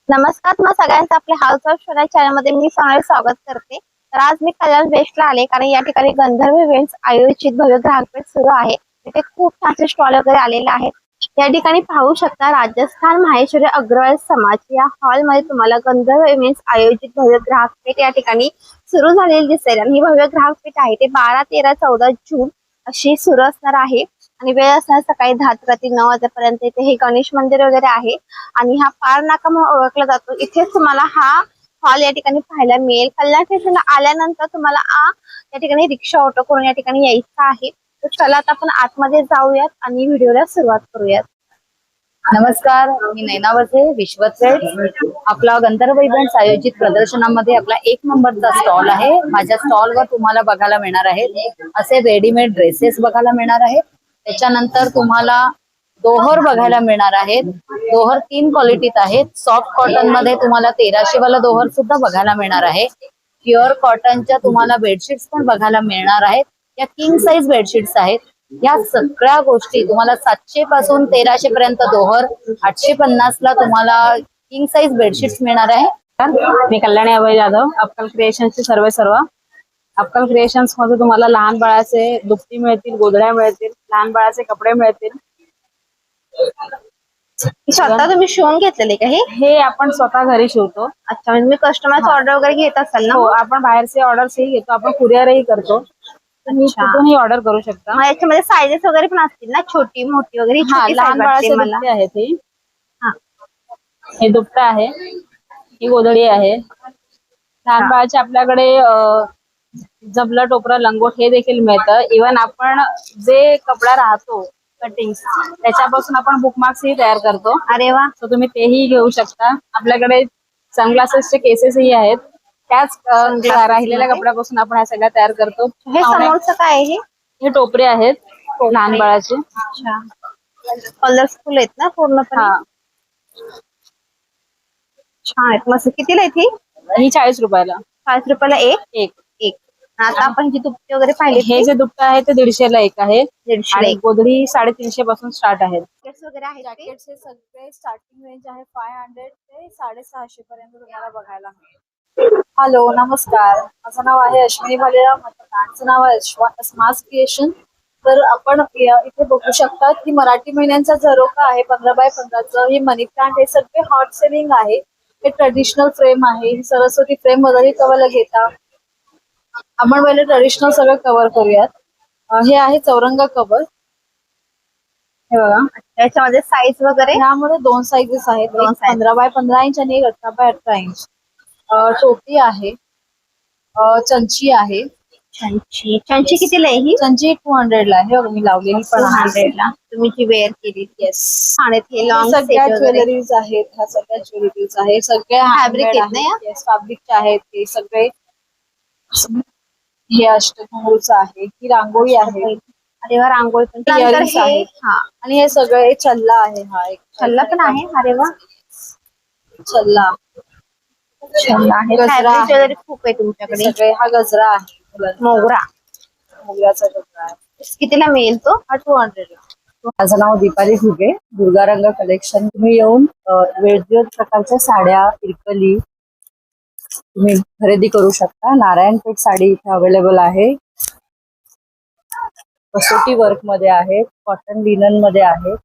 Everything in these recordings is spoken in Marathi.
नमस्कार, तुम्हा सगळ्यांचं आपल्या हाऊस ऑफ शोना चॅनल मध्ये मी सोनाली स्वागत करते। तर आज मी कल्याण वेस्टला आले कारण या ठिकाणी गंधर्व इव्हेंट्स आयोजित भव्य ग्राहकपेठ सुरू आहे। तिथे खूप छानसे स्टॉल वगैरे आलेले आहेत। या ठिकाणी पाहू शकता राजस्थान माहेश्वरी अग्रवाल समाज या हॉल मध्ये तुम्हाला गंधर्व इव्हेंट्स आयोजित भव्य ग्राहकपेठ या ठिकाणी सुरू झालेली दिसेल। आणि ही भव्य ग्राहकपेठ आहे ते 12, 13, 14 जून अशी सुरू असणार आहे। आणि वेळ असणार सकाळी 10 ते रात्री 9 वाजेपर्यंत। इथे हे गणेश मंदिर वगैरे आहे आणि हा पार नाका म्हणून ओळखला जातो। इथेच तुम्हाला हा हॉल या ठिकाणी पाहायला मिळेल। कल्याण स्टेशनला आल्यानंतर तुम्हाला या ठिकाणी रिक्षा ऑटो करून या ठिकाणी यायचं आहे। तर चला आता आपण आतमध्ये जाऊयात आणि व्हिडिओला सुरुवात करूयात। नमस्कार, मी नैना वसे विश्वत आपला गंधर्व इव्हेंट्स आयोजित प्रदर्शनामध्ये आपला 1 नंबरचा स्टॉल आहे। माझ्या स्टॉलवर तुम्हाला बघायला मिळणार आहेत असे रेडीमेड ड्रेसेस बघायला मिळणार आहेत। त्याच्यानंतर तुम्हाला दोहर बघायला मिळणार आहेत। दोहर 3 क्वालिटीत आहेत। सॉफ्ट कॉटन मध्ये तुम्हाला 1300 वाला दोहर सुद्धा बघायला मिळणार आहे। प्युअर कॉटनच्या तुम्हाला बेडशीट्स पण बघायला मिळणार आहेत। या किंग साइज बेडशीट्स आहेत। या सगळ्या गोष्टी तुम्हाला 700 पासून 1300 पर्यंत दोहर, 850 ला तुम्हाला किंग साइज बेडशीट्स मिळणार आहे। मी कल्याणी अभय जाधव, अक्कल क्रिएशन्सचे सर्व अक्कल क्रिएशन्स मध्ये तुम्हाला लहान बाळाचे दुपटी मिळतील, गोधड्या मिळतील, लहान बाळाचे कपडे मिळतील। स्वतः तुम्ही शिवून घेतलेले का हे आपण स्वतः घरी शिवतो। अच्छा, म्हणजे मी कस्टमरचा ऑर्डर वगैरे घेत असाल ना? हो, आपण बाहेरचे ऑर्डर्सही घेतो, आपण कुरिअरही करतो। तुम्ही कुठूनही ऑर्डर करू शकता। मग याच्यामध्ये साईजेस वगैरे पण असतील ना, छोटी मोठी वगैरे? हा, लहान बाळाचे दुपटे आहेत हे। हे दुपटा आहे, ही गोधडी आहे। लहान बाळाचे आपल्याकडे जबला, टोपरा, लंगोट हे देखील मिळतं। इव्हन आपण जे कपडा राहतो कटिंग त्याच्यापासून आपण बुकमार्क्स ही तयार करतो। अरे वा, तर तुम्ही तेही घेऊ शकता। आपल्याकडे सनग्लासेसचे केसेसही आहेत। त्याच राहिलेल्या कपड्यापासून आपण ह्या सगळ्या तयार करतो। हे समोरचं काय आहे? हे टोपरे आहेत लहान बाळाचे। अच्छा, कलरफुल आहेत ना पूर्णपणे? हा, छान आहेत मस्त। कितीला आहे ती? ही 40 रुपयाला। 40 रुपयाला एक? आता आपण जी दुपटी वगैरे पाहिली हे जे दुपटे आहे ते 150 ला एक आहे। 150 आणि गोधडी 350 पासून स्टार्ट आहेत। वगैरे आहेत ते? जॅकेटचे सगळे स्टार्टिंग रेंज आहे 500 ते 650 पर्यंत तुम्हाला बघायला मिळेल। हॅलो, नमस्कार, माझं नाव आहे अश्विनी भालेराव, माझं ब्रँडचं नाव आहे स्मार्ट क्रिएशन। तर आपण इथे बघू शकता की मराठी महिन्यांचा झरोका आहे 15 बाय 15चं। ही मनी प्लांट हे सगळे हॉट सेलिंग आहे। हे ट्रेडिशनल फ्रेम आहे। ही सरस्वती फ्रेम वगैरे कवरला घेता। आपण पहिले ट्रेडिशनल सगळं कव्हर करूयात। हे आहे चौरंगा कव्हर, हे बघा। त्याच्यामध्ये साईज वगैरे? यामध्ये 2 साइजेस आहेत, 15 बाय 15 इंच आणि 18 बाय 18 इंच। टोपी आहे, चंची आहे। चंची कितीला आहे ही? चंची 200 ला आहे। मी लावलेली पण 200 ला तुम्ही जी वेअर केली? येस। हे लॉंग सगळ्या ज्वेलरीज आहेत, ह्या सगळ्या ज्वेलरीज आहेत, सगळ्या फॅब्रिक आहेत ना? येस, फॅब्रिकचे आहेत हे सगळे। हे अष्टभंगूचं आहे, ही रांगोळी आहे। अरे वा, रांगोळी पण। आणि हे सगळे छल्ला आहे। हा एक छल्ला पण आहे? अरे वा, छल्ला आहे। ज्वेलरी खूप आहे तुमच्याकडे। सगळे हा गजरा आहे, मोगऱ्याचा गजरा आहे। कितीला मिळेल तो? हा 200 ला। माझं नाव दीपाली घुगे, दुर्गा रंग कलेक्शन। तुम्ही येऊन वेगवेगळ्या प्रकारच्या साड्या, इरकली तुम्ही खरेदी करू शकता। नारायणपेठ साडी इथे अवेलेबल आहे। कसोटी वर्क मध्ये आहे, कॉटन लिनन मध्ये आहे।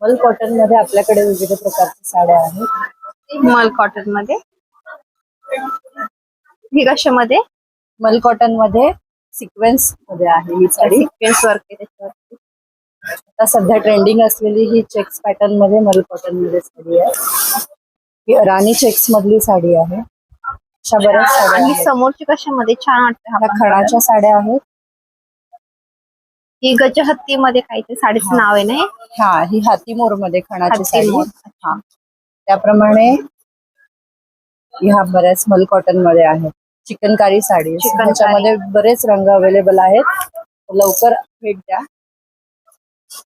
मल कॉटन मध्ये आपल्याकडे विविध प्रकारच्या साड्या आहेत। मल कॉटन मध्ये? ही कशामध्ये? मल कॉटन मध्ये सिक्वेन्स मध्ये आहे ही साडी। सिक्वेन्स वर्क आहे त्याच्यावरती। आता सध्या ट्रेंडिंग असलेली ही चेक्स पॅटर्न मध्ये मल कॉटन मध्ये साडी आहे। ही राणी चेक्स मधली साडी आहे। अशा बऱ्याच साड्या आणि आहेत। समोरची कशामध्ये? छान वाटते। ह्या खणाच्या साड्या आहेत। ही गजहत्ती मध्ये काहीतरी साडीचं नाव आहे ना? हा, ही हातीमोर मध्ये खणाची साडी। मोर। हा, त्याप्रमाणे ह्या बऱ्याच मल कॉटन मध्ये आहेत। चिकनकारी साडी, त्याच्यामध्ये बरेच रंग अवेलेबल आहेत, लवकर भेट द्या।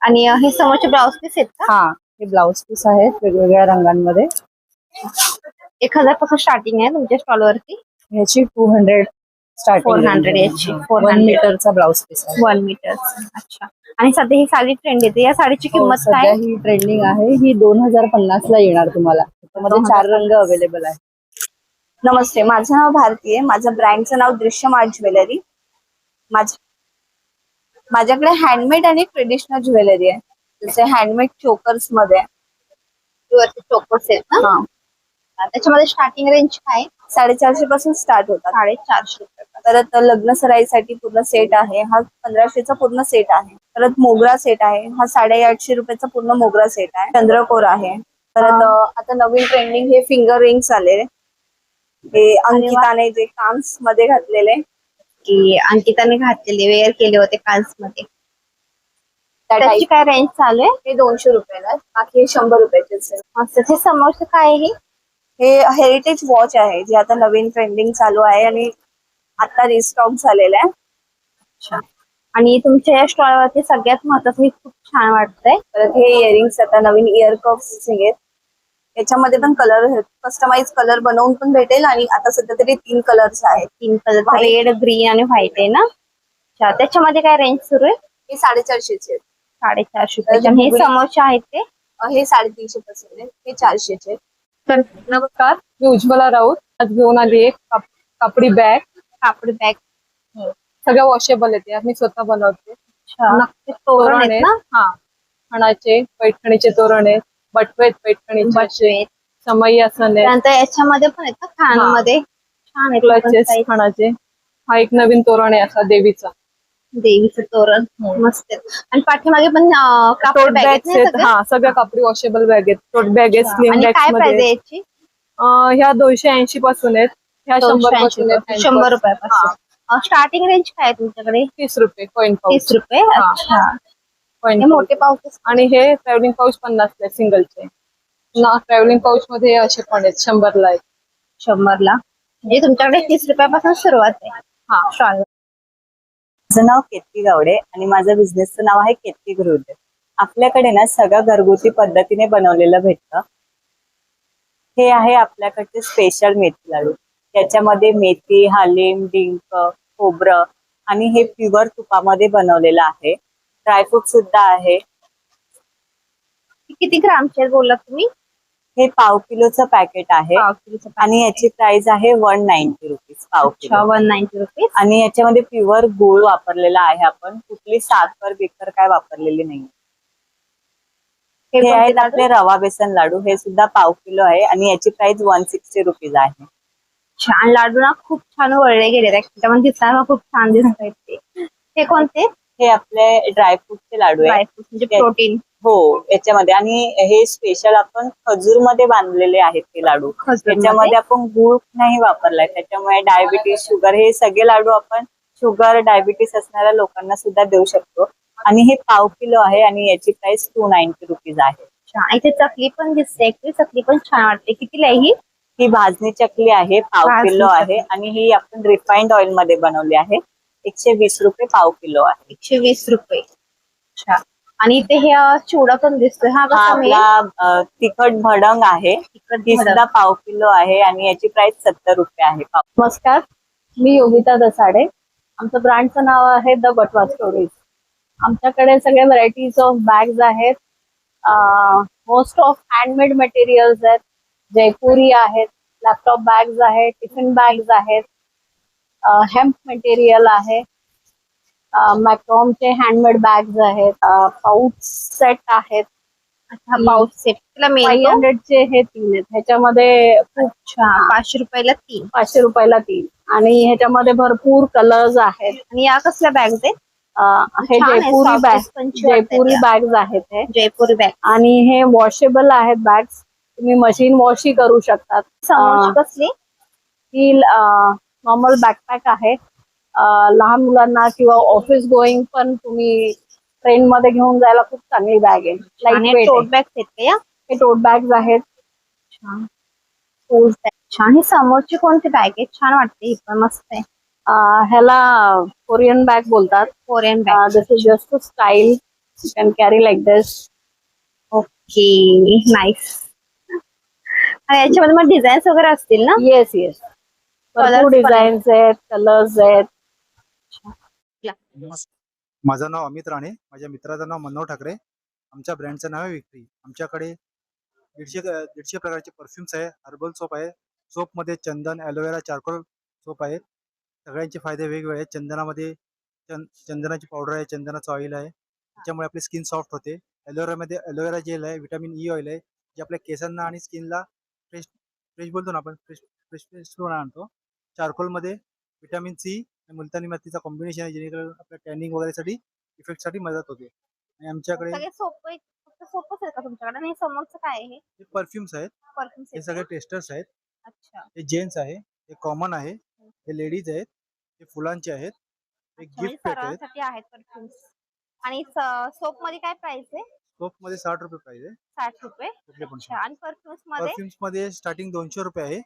आणि हे समोरचे ब्लाउज पीस आहेत का? हा, हे ब्लाउज पीस आहेत वेगवेगळ्या रंगांमध्ये। 1000 पासून स्टार्टिंग आहे तुमच्या स्टॉल वरती? ह्याची 200 स्टार्टिंग 400 याची 1 400 मीटरचा ब्लाउज पीस आहे. 1 मीटर. अच्छा. आणि सध्या ही साडी ट्रेंड येते, या साडीची हो, किंमत सध्या काय? ही ट्रेंडिंग आहे. ही 2050 ला येणार तुम्हाला. त्यामध्ये 4 रंग अवेलेबल आहे. नमस्ते, माझं नाव भारती आहे. माझं ब्रँडचं नाव दृश्यमार्ट ज्वेलरी. माझ्याकडे हँडमेड आणि ट्रेडिशनल ज्वेलरी आहे. जसे हँडमेड चोकर्स मध्ये वरती चोकोस आहेत ना? हा त्याच्यामध्ये स्टार्टिंग रेंज काय? 450 पासून स्टार्ट होतात. 450 रुपये. परत लग्न सराईसाठी पूर्ण सेट आहे, हा 1500चा पूर्ण सेट आहे. परत मोगरा सेट आहे, हा 850 रुपयाचा पूर्ण मोगरा सेट आहे. चंद्रकोर आहे. परत आता नवीन ट्रेंडिंग हे फिंगर रिंग्स आले, हे अंकिताने जे काम्स मध्ये घातलेले, की अंकिताने घातलेले वेअर केले होते काल्स मध्ये. त्या त्याची टाईप. काय रेंज चालू आहे? हे 200 रुपयाला, बाकी हे 100 रुपयाचेच आहे. मस्त. हे समोरचं काय आहे? हे हेरिटेज वॉच आहे, जे आता नवीन ट्रेंडिंग चालू आहे आणि आता रिस्टॉक झालेलं आहे. अच्छा. आणि तुमच्या या स्टॉल वरती सगळ्यात महत्त्वाचं हे खूप छान वाटतंय. परत हे इयरिंग्स आता नवीन इयर कप्स आहेत. याच्यामध्ये पण कलर कस्टमाइज कलर बनवून पण भेटेल आणि आता सध्या तरी 3 कलर्स आहेत. 3 कलर, White. रेड, ग्रीन आणि व्हाईट आहे ना? अच्छा. त्याच्यामध्ये काय रेंज सुरू आहे? हे 450 आहेत. 450 रुपये. हे समोरचे आहेत ते? हे 350 पासून आहेत. हे 400 तर नमस्कार, मी उज्ज्वला राऊत. आज घेऊन आली एक कापडी बॅग. कापड बॅग. सगळ्या वॉशेबल आहेत, या मी स्वतः बनवते. नक्की तोरण आहेत ना? हा, खणाचे पैठणीचे तोरण आहेत, बटवेत पैठणीचे, बटवे. समई आसन आहेत, त्यानंतर याच्यामध्ये पण आहेत ना खाण्यामध्ये? छान आहे. क्लचेस खणाचे. हा एक नवीन तोरण आहे असा देवीचा. देवीचं तोरण मस्त आहे. आणि पाठीमागे पण कापड टोट बॅग आहेत बॅग्स ना आहेत. सगळे? हा, सगळ्या कापडी वॉशेबल बॅग आहेत. टोट बॅग आहेत, स्लिम आणि बॅग्स काय प्राइस मध्ये. आहे याची? ह्या 280 पासून आहेत, ह्या 100 पासून आहेत. 100 रुपयापासून. स्टार्टिंग रेंज काय आहे तुमच्याकडे? 30 रुपये कॉइन 30 पाऊच. रुपये. हा. अच्छा. कॉइन हे मोठे पाऊच. आणि हे ट्रॅव्हलिंग पाऊच 50 ला सिंगलचे. ना ट्रॅव्हलिंग पाऊच मध्ये असे पण आहेत 100 ला आहेत. 100 ला. म्हणजे तुमच्याकडे 30 रुपयापासून सुरुवात आहे. हा. स्टॉल. माझं नाव केतकी गावडे आणि माझं बिझनेसचं नाव आहे केतकी गृहोद्योग. आपल्याकडे ना सगळं घरगुती पद्धतीने बनवलेलं भेटतं. हे आहे आपल्याकडचे स्पेशल मेथी लाडू. त्याच्यामध्ये मेथी, हालीम, डिंक, खोबरं आणि हे प्युअर तुपामध्ये बनवलेलं आहे. ड्रायफ्रूट सुद्धा आहे. किती ग्रामचे बोललात तुम्ही? हे पाव किलोचं पॅकेट आहे पाव किलोचं packet. आणि याची प्राइस आहे 190 रुपीज पाव अच्छा, किलो. 190 रुपीज. आणि याच्यामध्ये प्युअर गूळ वापरलेला आहे. आपण कुठली साखर बिकर काय वापरलेली नाही. हे कोणते आहेत लाडू? आपले रवा बेसन लाडू. हे सुद्धा पाव किलो आहे आणि याची प्राइस 160 रुपीज आहे. छान लाडू ना, खूप छान वळले गेले त्याच्यामध्ये, दिसायला खूप छान दिसत आहेत ते. हे कोणते? हे आपले ड्रायफ्रूटचे लाडू आहे. ड्रायफ्रूट म्हणजे प्रोटीन. हो, याच्यामध्ये. आणि हे स्पेशल आपण खजूर मध्ये बांधलेले आहेत ते लाडू. त्याच्यामध्ये आपण गूळ नाही वापरलाय, त्याच्यामुळे डायबिटीस, शुगर हे सगळे लाडू आपण शुगर डायबिटीस असणाऱ्या लोकांना सुद्धा देऊ शकतो. आणि हे पाव किलो आहे आणि याची प्राइस 290 रुपीज आहे. छान. इथे चकली पण दिसते, चकली पण छान वाटते. कितीला आहे ही? ही भाजणी चकली आहे, पाव भाजणी किलो आहे. चकली. आणि ही आपण रिफाइंड ऑइल मध्ये बनवली आहे. 120 रुपये पाव किलो आहे. 120 रुपये. अच्छा. आणि इथे हे चिवडा पण दिसतोय. हा हा कसा मिळेल? आपला तिखट भडंग आहे. तिखट ही भडंग. सुद्धा पाव किलो आहे आणि याची प्राइस 70 रुपये आहे. नमस्कार, मी योगिता दसाडे. आमचं ब्रँडचं नाव आहे द बटवा स्टोरीज. आमच्याकडे सगळे व्हरायटीज ऑफ बॅग्स आहेत. मोस्ट ऑफ हँडमेड मटेरियल्स आहेत. जयपुरी आहेत, लॅपटॉप बॅग्स आहेत, टिफिन बॅग्स आहेत, हेम्प मटेरियल आहे, मॅक्रॉमचे हँडमेड बॅग्स आहेत, पाऊच सेट आहेत. अच्छा, पाऊच सेट तिला मिळेल? 500 चे हे 3 आहेत. ह्याच्यामध्ये खूप अच्छा, 500 रुपयाला 3. 500 रुपयाला 3. आणि ह्याच्यामध्ये भरपूर कलर्स आहेत. आणि या कसल्या बॅग्स आहेत? हे छान आहे, जयपुरी soft बॅग, spongy वाटतात जयपुरी त्या. बॅग्स आहेत हे. जयपुरी बॅग. आणि हे वॉशेबल आहेत बॅग्स. तुम्ही मशीन वॉशही करू शकतात. समोरची कसली? ही नॉर्मल बॅकपॅक आहे. लहान मुलांना किंवा ऑफिस गोईंग पण तुम्ही ट्रेन मध्ये घेऊन जायला खूप चांगली बॅग आहे. आणि लाईट टोट बॅग्स आहेत का या? हे टोट बॅग्स आहेत. छान. Tote bag. छान. ही समोरची कोणती बॅग आहे? छान वाटते, ही पण मस्त आहे. ह्याला कोरियन बॅग बोलतात. Korean bag. This is just style. You can carry like this. Okay, nice. आणि याच्यामध्ये मग डिझाईन्स वगैरे असतील ना? येस येस, भरपूर डिझाईन्स आहेत, कलर्स आहेत. माझं नाव अमित राणे, माझ्या मित्राचं नाव मनोहर ठाकरे. आमच्या ब्रँडचं नाव आहे विक्ट्री. आमच्याकडे 150 प्रकारचे परफ्युम्स आहे, हर्बल सोप आहे. सोपमध्ये चंदन, ॲलोवेरा, चारकोल सोप आहेत. सगळ्यांचे फायदे वेगवेगळे आहेत. चंदनामध्ये चंदनाची पावडर आहे, चंदनाचं ऑइल आहे, त्याच्यामुळे आपली स्किन सॉफ्ट होते. ॲलोवेरामध्ये ॲलोवेरा जेल आहे, व्हिटॅमिन ई ऑइल आहे, जे आपल्या केसांना आणि स्किनला फ्रेश फ्रेश बोलतो ना आपण, फ्रेश आणतो. चारकोलमध्ये व्हिटॅमिन सी आणि मुलतानी मातीचा कॉम्बिनेशन आहे, जेणेकरून आपल्या टॅनिंग वगैरेसाठी इफेक्टसाठी मदत होते. आणि आमच्याकडे सगळे सोप फक्त सोपच आहे का तुमच्याकडे? आणि समोरचं काय आहे? हे परफ्युम्स आहेत, परफ्यूम हे सगळे टेस्टर्स आहेत. अच्छा. हे जेंट्स आहे, हे कॉमन आहे, हे लेडीज आहेत, हे फुलांचे आहेत, हे अच्छा, म्हणजे गिफ्ट पॅक आहेत. सर्वांसाठी आहेत परफ्युम्स. आणि सोप मध्ये काय प्राइस आहे? सोप मध्ये 60 रुपये प्राइस आहे. 60 रुपये. कुठले पण अच्छा. आणि परफ्युम्स मध्ये स्टार्टिंग 200 रुपये आहे.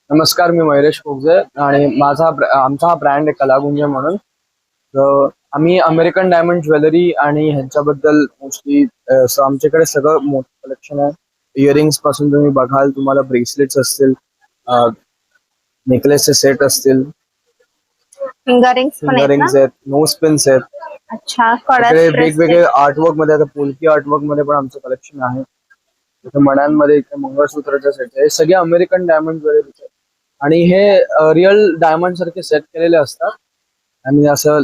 नमस्कार, मी मयुरेश कोगजे आणि आमचा हा ब्रँड आहे कलागुंज म्हणून. तर आम्ही अमेरिकन डायमंड ज्वेलरी आणि ह्यांच्याबद्दल मोस्टली आमच्याकडे सगळं मोठं कलेक्शन आहे. इयरिंग्स पासून तुम्ही बघाल, तुम्हाला ब्रेसलेट्स असतील, नेकलेसचे सेट असतील, फिंगरिंग्स पण आहेत ना? फिंगरिंग्स आहेत, नोज पिन्स आहेत. अच्छा. इकडे वेगवेगळे आर्टवर्क मध्ये, आता पोलकी आर्टवर्क मध्ये पण आमचं कलेक्शन आहे. इथे मण्यांमध्ये, इथे मंगळसूत्राच्या सेट आहे, हे सगळे अमेरिकन डायमंड ज्वेलरीचे आणि हे रिअल डायमंड सारखे सेट केलेले असतात आणि असं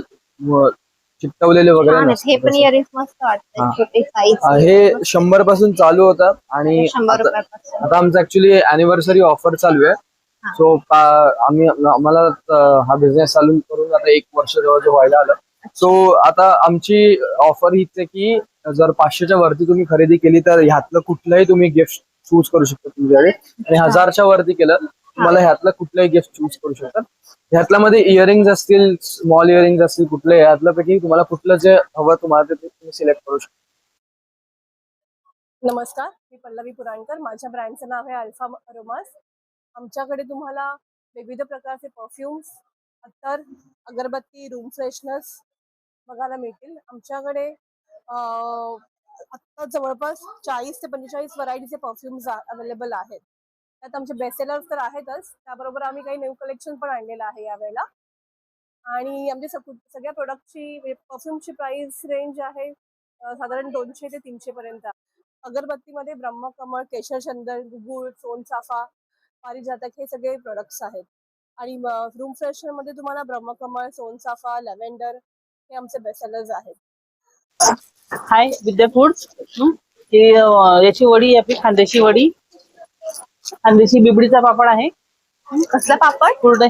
चिकटवलेले वगैरे हे नसतात. पण इयरिंग्स मस्त वाटतात. हा. छोटे साईज. हे 100 पासून चालू होतात आणि 100 आता रुपयापासून. आता आमचं ऍक्च्युली अॅनिव्हर्सरी ऑफर चालू आहे. सो आम्हाला हा बिझनेस चालू करून आता 1 वर्ष जवळ व्हायला आलं. सो आता आमची ऑफर हीच आहे की जर 500च्या वरती तुम्ही खरेदी केली तर ह्यातलं कुठलंही तुम्ही गिफ्ट चूज करू शकता तुमच्याकडे, आणि 1000च्या वरती केलं तुम्हाला ह्यातलं कुठलंही गिफ्ट चूज करू शकतात. ह्यातल्यामध्ये इयरिंग्स असतील, स्मॉल इयरिंग्स असतील, कुठले ह्यातल्या पैकी तुम्हाला कुठलं जे हवं तुम्हाला ते तुम्ही सिलेक्ट करू शकता. नमस्कार, मी पल्लवी पुराणकर. माझ्या ब्रँडचं नाव आहे अल्फा अरोमास. आमच्याकडे तुम्हाला विविध प्रकारचे परफ्युम्स, अत्तर, अगरबत्ती, रूम फ्रेशनर्स बघायला मिळतील. आमच्याकडे आत्ता जवळपास 40 ते 45 व्हरायटीचे परफ्युम्स अवेलेबल आहेत. त्यात आमचे बेस्ट सेलर्स तर आहेतच, त्याबरोबर आम्ही काही न्यू कलेक्शन पण आणलेलं आहे यावेळेला. आणि आमच्या सगळ्या प्रोडक्टची परफ्युमची प्राइस रेंज आहे साधारण 200 ते 300 पर्यंत. अगरबत्तीमध्ये ब्रह्मकमळ, केशरचंदन, गुगुळ, सोनचाफा, पारिजातक हे सगळे प्रोडक्ट्स आहेत. आणि रूम फ्रेशनर मध्ये तुम्हाला ब्रह्मकमळ, सोनचाफा, लॅव्हेंडर हे आमचे बेस्ट सेलर्स आहेत. हाय, विद्या फूड्स. ही याची वडी आहे, आपली खानदेशी वडी, खानदेशी बिबडीचा पापड आहे. कसला पापड? कुरडे.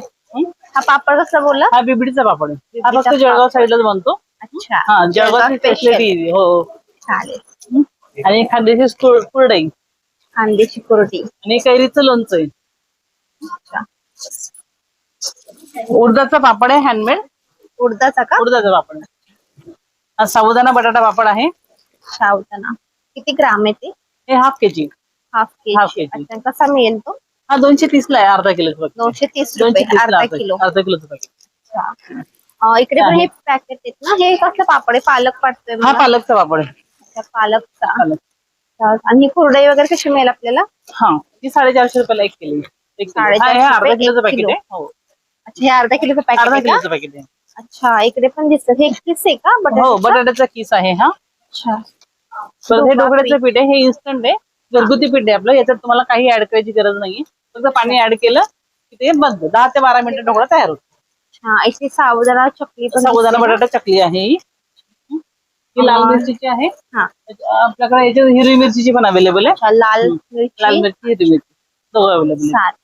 हा पापड कसला बोलला? हा बिबडीचा पापड आहे. हा फक्त बिबडीचा जळगाव पापड. साईडलाच बनतो. अच्छा. हा, जळगावची special. स्पेशलिटी. हो. चालेल. आणि खानदेशी कुरडई कांद्याची कुरडी. आणि कैरीचं लोणचं आहे. उडदाचा पापड आहे, हँडमेड उडदाचा का? उडदाचा पापड आहे. हा साबुदाणा बटाटा पापड आहे. सावधाना. किती ग्राम आहे ते? हे half KG. Half half KG. KG. अच्छा. कसा मिळेल तो? हा 230 ला आहे, अर्धा किलो. 230 रुपये अर्धा किलो. अर्धा किलोचं पॅकेट. इकडे पण हे पॅकेट आहेत ना? हे कसलं पापड आहे? पालक वाटतोय हा मला. पालकचा पापड आहे. अच्छा, पालकचा. पालक. आणि ही कुरडई वगैरे कशी मिळेल आपल्याला? हा, ही 450 रुपयाला 1 किलो. 450 अर्धा रुपये किलोचं 1 पॅकेट किलो. आहे. हो, अच्छा, हे अर्धा किलोचं पॅकेट अर्धा आहे का? किलोचं पॅकेट आहे. अच्छा, इकडे पण दिसत. हे किस आहे का? हो, बटाट्याचं? बटाट्याचा किस आहे. हा, अच्छा. तर हे डोकड्याचं पीठ आहे. हे इन्स्टंट आहे, घरगुती पीठ आहे आपलं. याच्यात तुम्हाला काही ऍड करायची गरज नाहीये. फक्त पाणी ऍड केलं की ते बंद. 10 ते 12 मिनिटं ढोकळा तयार होतो. अच्छा. इथे साबुदाणा चकली पण साबुदाणा दिसते ना? बटाटा चकली आहे ही. ही लाल मिरचीची आहे. हा. आपल्याकडे याच्यात हिरवी मिरचीची पण अवेलेबल आहे. अच्छा, लाल लाल मिरची. मिरची, हिरवी मिरची दोघं अवेलेबल आहे. चालेल.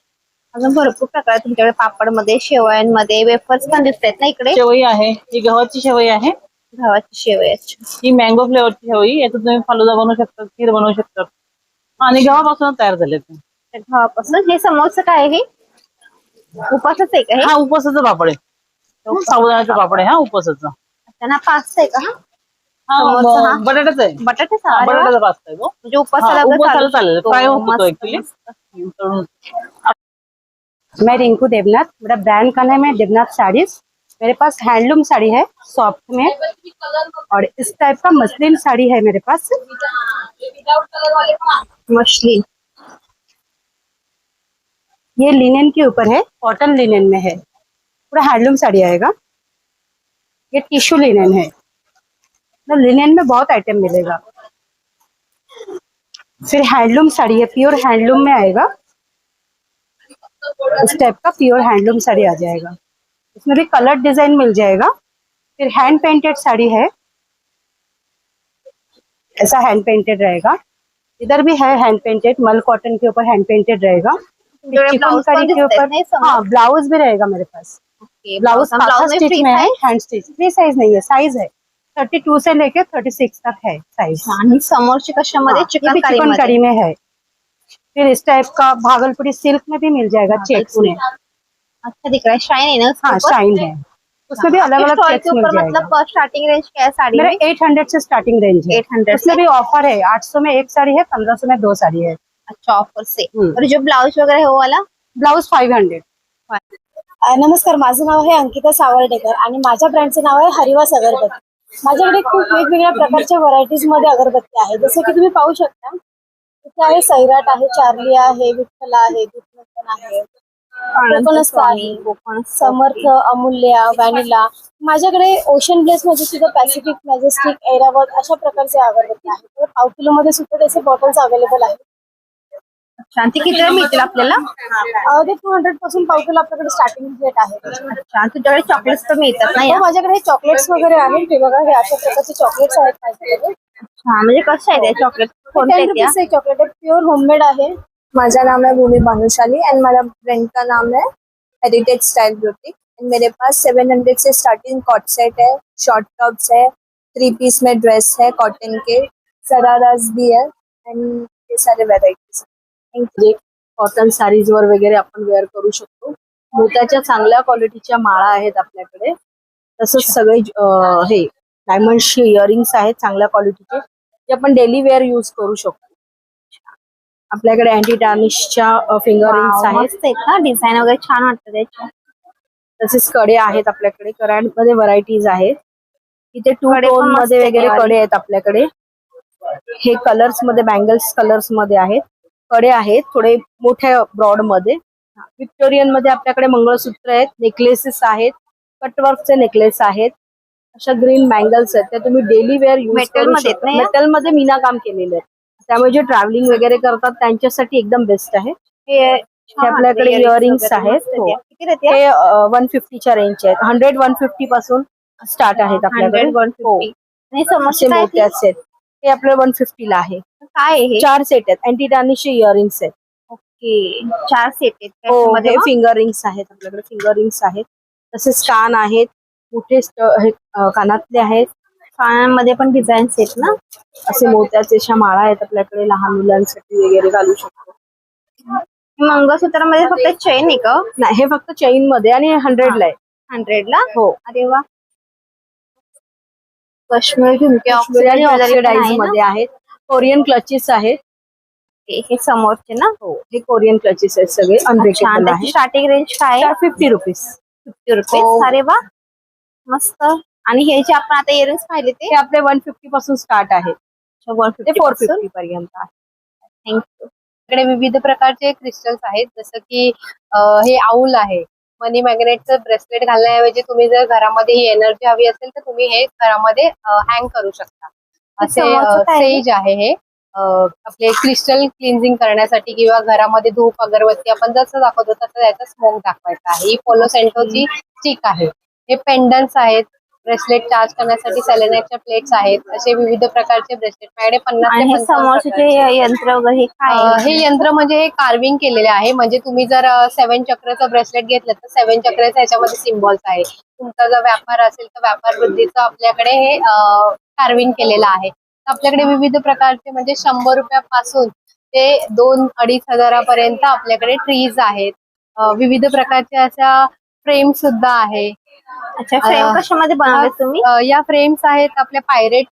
अजून भरपूर प्रकार आहेत तुमच्याकडे पापडमध्ये. शेवयांमध्ये वेफर्स पण दिसत आहेत ना इकडे? शेवई आहे, ही गव्हाची शेवई आहे. गव्हाची शेवई. अच्छा. ही मँगो फ्लेवरची शेवई. याच्यात तुम्ही फालुदा बनवू शकता, खीर बनवू शकता. आणि गव्हापासून तयार झाले. त्या गव्हापासून. हे समोरचं काय आहे? उपासच आहे का हे? हा, उपवासाचा पापड आहे. साबुदाण्याचा पापड आहे. हा, उपवासाचा. अच्छा ना. पास्ता आहे का हा? हा, समोरचा हा? बटाट्याचा आहे. बटाट्याचा? अरे वा. बटाट्याचा पास्ता आहे तो. म्हणजे उपासाला हा, वगैरे उपवासाला चालू चालेल. शकतो. फ्राय होतो तो मस्त, ऍक्च्युली. मस्त. मैं रिंकू देवनाथ, मेरा ब्रांड का नाम है देवनाथ साड़ीज। मेरे पास हैंडलूम साड़ी है सॉफ्ट में, और इस टाइप का मसलिन साड़ी है मेरे पास। मछली. ये लिनेन के ऊपर है, कॉटन लिनेन में है, पूरा हैंडलूम साड़ी आएगा। ये टिश्यू लिनेन है, तो लिनेन में बहुत आइटम मिलेगा। फिर हैंडलूम साड़ी है, प्योर हैंडलूम में आएगा। इस टाइप का प्योर हैंडलूम साड़ी आ जाएगा। इसमें भी कलर डिजाइन मिल जाएगा। फिर हैंड पेंटेड साड़ी है, ऐसा हैंड पेंटेड रहेगा। इधर भी है हैंड पेंटेड, मल कॉटन के ऊपर हैंड पेंटेड रहेगा। चिकनकारी के ऊपर हाँ ब्लाउज भी रहेगा मेरे पास। ब्लाउज स्टिच में है, हैंड स्टिच। फ्री साइज नहीं है, साइज है 32 से लेके 36 तक है साइज। आणि समोरची कशामध्ये चिकनकारी में है। फिर इस टाइप का भागलपुरी सिल्क में भी मिल जाएगा, चेक्स में। अच्छा दिख रहा है, शाइन है ना? हाँ शाइन है, उसमें भी अलग अलग चेक्स मिल जाएगा। मतलब स्टार्टिंग रेंज क्या है साड़ी मेरा में? 800 से स्टार्टिंग रेंज है। 800 उसमें भी ऑफर है, 800 में एक साड़ी है, 1500 में 2 साड़ी है। अच्छा, ऑफर से। और जो ब्लाउज वगैरह है वो वाला ब्लाउज 500। नमस्कार, माझं नाव आहे अंकिता सावर्डेकर आणि माझ्या ब्रँडचं नाव आहे हरिवास अगरबत्ती। माझ्याकडे खूप वेगवेगळ्या प्रकारच्या व्हरायटीज मध्ये अगरबत्ती आहे, जसं की तुम्ही पाहू शकता। इथे आहे सैराट आहे, चार्ली आहे, विठ्ठल आहे, दीपनंदन आहे, कोकणस्थ आहे, समर्थ, अमूल्य, व्हॅनिला। माझ्याकडे ओशन ब्लेस मध्ये सुद्धा पॅसिफिक, मॅजेस्टिक, ऐरावत अशा प्रकारचे अगरबत्ती आहेत। तर 1/2 किलो मध्ये सुद्धा त्याचे बॉटल्स अवेलेबल आहेत। शांती किती मिळतील आपल्याला? ते 200 पासून 1/2 किलो आपल्याकडे स्टार्टिंग रेट आहे। अच्छा, तुझ्याकडे चॉकलेट्स पण मिळतात ना? हो, माझ्याकडे चॉकलेट्स वगैरे आहेत। हे बघा, हे अशा प्रकारचे चॉकलेट्स आहेत माझ्याकडे। हा, म्हणजे कसं आहे ते चॉकलेट? कोणते 10 त्या? रुपीज चॉकलेट है, प्योर होममेड आहे। माझा नाम है भूमि भानुशाली एंड मेरा ब्रांड का नाम है हेरिटेज स्टाइल ब्यूटी। मेरे पास 700 से स्टार्टिंग कॉट सेट है, शॉर्ट टॉप्स है, 3 पीस में ड्रेस है कॉटन के, सराराज भी है एंड ये सारे वेराइटीज। कॉटन साडीज वर वगैरे आपण वेअर करू शकतो। मोत्याच्या चांगल्या क्वालिटीच्या माळा आहेत आपल्याकडे। तसंच सगळे हे डायमंडचे इयरिंग्स आहेत चांगल्या क्वालिटीचे, जे आपण डेली वेअर यूज करू शकतो। आपल्याकडे अँटी टार्निशच्या फिंगर रिंग्स आहेत। मस्त आहेत ना, डिझाईन वगैरे छान वाटतं त्याच्या। तसेच कडे आहेत आपल्याकडे, करांमध्ये व्हरायटीज आहेत। इथे 2 कडे पण टोन मस्त मध्ये आहेत वगैरे वाले. कडे आहेत आपल्याकडे। हे कलर्स मध्ये, बँगल्स कलर्स मध्ये आहेत। कडे आहेत थोडे मोठ्या ब्रॉड मध्ये। विक्टोरियन मध्ये आपल्याकडे मंगळसूत्र आहेत, नेकलेसेस आहेत, कटवर्कचे नेकलेस आहेत, अशा ग्रीन बँगल्स आहेत, त्या तुम्ही डेली वेअर यूज Metal करू मध्ये आहेत शकता। ना या? मेटल मध्ये मीना काम केलेले आहे, त्यामुळे जे ट्रॅव्हलिंग वगैरे करतात त्यांच्यासाठी एकदम बेस्ट आहे। हे हे आपल्याकडे इयरिंग्स आहेत। हो, किती रेट? हे 150 च्या रेंजचे आहेत। 100-150 पासून स्टार्ट आहेत आपल्याकडे। 100-150 आणि असे समोरचे काय ते? मोत्याचे आहेत, हे आपले 150 ला आहे। काय आहे हे? 4 सेट आहेत, अँटी टार्निशचे इयरिंग्स आहेत। ओके, 4 सेट आहेत हो, त्याच्यामध्ये हे मग? फिंगर रिंग्स आहेत आपल्याकडे, फिंगर रिंग्स आहेत। तसेच कान आहेत, मोठे कानातले आहेत। कानांमध्ये पण डिझाईन्स आहेत ना? असे मोत्याचे अशा माळा आहेत आपल्याकडे, लहान मुलांसाठी वगैरे घालू शकतो। मंगळसूत्रामध्ये फक्त चेन आहे का? नाही, हे फक्त चेन मध्ये आणि 100 ला आहे। 100 ला? हो, अरे वा, काश्मीर झुमके आणि ऑक्सिडाइज ऑक्सिडाइज मध्ये आहेत। कोरियन क्लचेस आहेत। हे समोरचे ना? हो, हे कोरियन क्लचेस आहेत, सगळे अनब्रेकेबल आहेत। स्टार्टिंग रेंज काय आहे? 50 रुपीज। 50 रुपीज। हो. अरे वा, मस्त। आणि हे जे आपण आता इयरिंग्स पाहिले ते हे आपले 150 पासून स्टार्ट आहे, ते 150 450 पर्यंत आहे। थँक्यू। इकडे विविध प्रकारचे क्रिस्टल्स आहेत, जसं की हे आऊल आहे। मनी मॅग्नेटचं ब्रेसलेट घालण्याऐवजी तुम्ही जर घरामध्ये ही एनर्जी हवी असेल तर तुम्ही हे घरामध्ये हँग करू शकता। असे समोरचं काय आहे? सेज आहे हे, आपले क्रिस्टल क्लिन्झिंग करण्यासाठी किंवा घरामध्ये धूप अगरबत्ती आपण जसं दाखवतो तसं याचा स्मोक दाखवायचा आहे। ही पोलो सेंटोची स्टिक आहे। हे पेंडन्ट्स आहेत, ब्रेसलेट चार्ज करण्यासाठी सेलेनाइटच्या प्लेट्स आहेत। असे विविध प्रकारचे ब्रेसलेट माझ्याकडे 50 आणि ते हे 55 समोरचे प्रकारचे. यंत्र वगैरे हे काय आहे? हे यंत्र म्हणजे हे कार्विंग केलेले आहे। म्हणजे तुम्ही जर 7 चक्राचं ब्रेसलेट घेतलं तर 7 चक्राचं ह्याच्यामध्ये सिम्बॉल्स आहे। तुमचा जर व्यापार असेल तर व्यापार वृद्धीचं आपल्याकडे हे कार्विंग केलेलं आहे। आपल्याकडे विविध प्रकारचे म्हणजे 100 रुपयापासून ते 2-2.5 हजारापर्यंत आपल्याकडे ट्रीज आहेत। विविध प्रकारच्या अशा फ्रेम सुद्धा आहे। अच्छा, फ्रेम कशामध्ये बनवले तुम्ही? या फ्रेम्स आहेत आपल्या पायरेट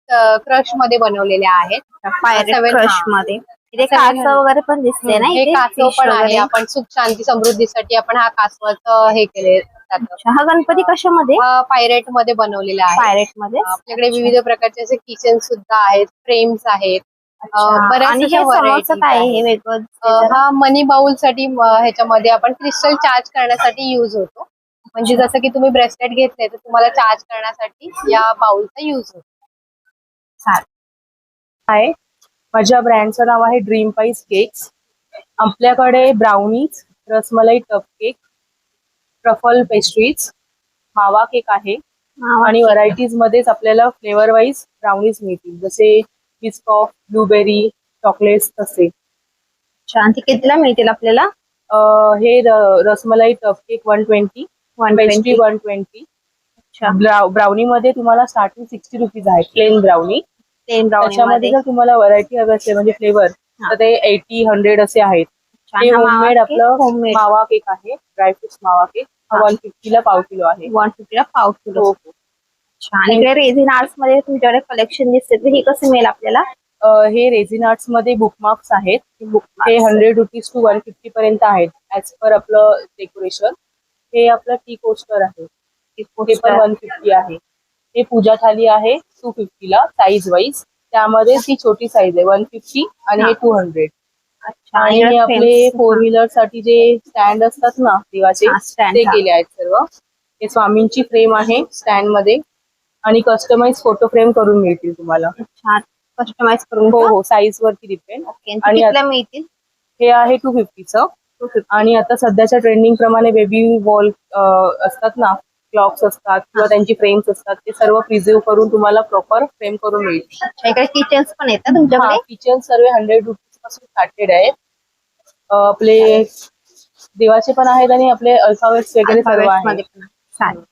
क्रश मध्ये बनवलेल्या आहेत। पायरेट Seven- क्रश हा. मध्ये इथे कासव वगैरे पण दिसते ना? हे इथे कासव fish पण आहे, वगैरे. आपण सुख शांती समृद्धीसाठी आपण हा कासवाचं हे केले जातं। अच्छा, हा गणपती कशामध्ये? पायरेट मध्ये बनवलेला आहे। पायरेट मध्ये? आपल्याकडे विविध प्रकारचे असे किचन सुद्धा आहेत, फ्रेम्स आहेत। आणि बऱ्याच हे समोरचं काय आहे हे वेगळं हा मनी बाउल साठी ह्याच्यामध्ये आपण क्रिस्टल चार्ज करण्यासाठी युज होतो. म्हणजे जसं की तुम्ही ब्रेसलेट घेतले तर तुम्हाला चार्ज करण्यासाठी या बाउलचा युज होतो. आहे माझ्या ब्रँडचं नाव आहे ड्रीम पाईस केक्स. आपल्याकडे ब्राउनीज, रसमलाई टप केक, ट्रफल पेस्ट्रीज, मावा केक आहे आणि व्हरायटीज मध्येच आपल्याला फ्लेवर वाईज ब्राउनीज मिळतील, जसे बिस्कॉफ, ब्लूबेरी, चॉकलेट्स तसे. छान. ते कितीला मिळतील आपल्याला? हे रसमलाई टप केक 120, पेस्ट्री 120. ब्राउनी मध्ये तुम्हाला स्टार्टिंग 60 रुपीज आहे, प्लेन ब्राउनी. त्याच्यामध्ये जर तुम्हाला व्हरायटी हवी असेल म्हणजे फ्लेवर तर ते 80, 100 असे आहेत. हे होममेड आपलं मावा केक आहे, ड्रायफ्रुट्स मावा केक. 150 ला पाव किलो आहे. 150 ला पाव किलो. हो हो. छान. इकडे रेझिन आर्ट्स मध्ये तुमच्याकडे कलेक्शन दिसते, तर हे कसं मिळेल आपल्याला? हे रेझिन आर्ट्स मध्ये बुकमार्क्स आहेत. हे 100 रुपीज टू 150 पर्यंत आहेत ऍज पर आपलं डेकोरेशन. हे आपलं टी कोस्टर आहे, हे पण 150 आहे. हे पूजा थाली आहे 250 ला साईज वाईज. त्यामध्ये ती छोटी साईज आहे 150 आणि हे 200. आणि हे आपले 4 व्हीलर साठी जे स्टँड असतात ना देवाचे, ते केले आहेत सर्व. हे स्वामींची फ्रेम आहे स्टँड मध्ये आणि कस्टमाइज फोटो फ्रेम करून मिळतील तुम्हाला. छान. कस्टमाइज करून. हो हो, साईज वरती डिपेंड. आणि कितीला मिळतील? हे आहे 250चं. आणि आता सध्याच्या ट्रेंडिंग प्रमाणे बेबी वॉल असतात ना, क्लॉक्स असतात किंवा त्यांची फ्रेम्स असतात, ते सर्व प्रिझर्व करून तुम्हाला प्रॉपर फ्रेम करून मिळतील. इकडे किचन्स पण येतात तुमच्याकडे? किचन सर्व 100 रुपीज पासून स्टार्टेड आहेत. आपले देवाचे पण आहेत आणि आपले अल्फाबेट्स वगैरे सर्व आहेत. चालेल.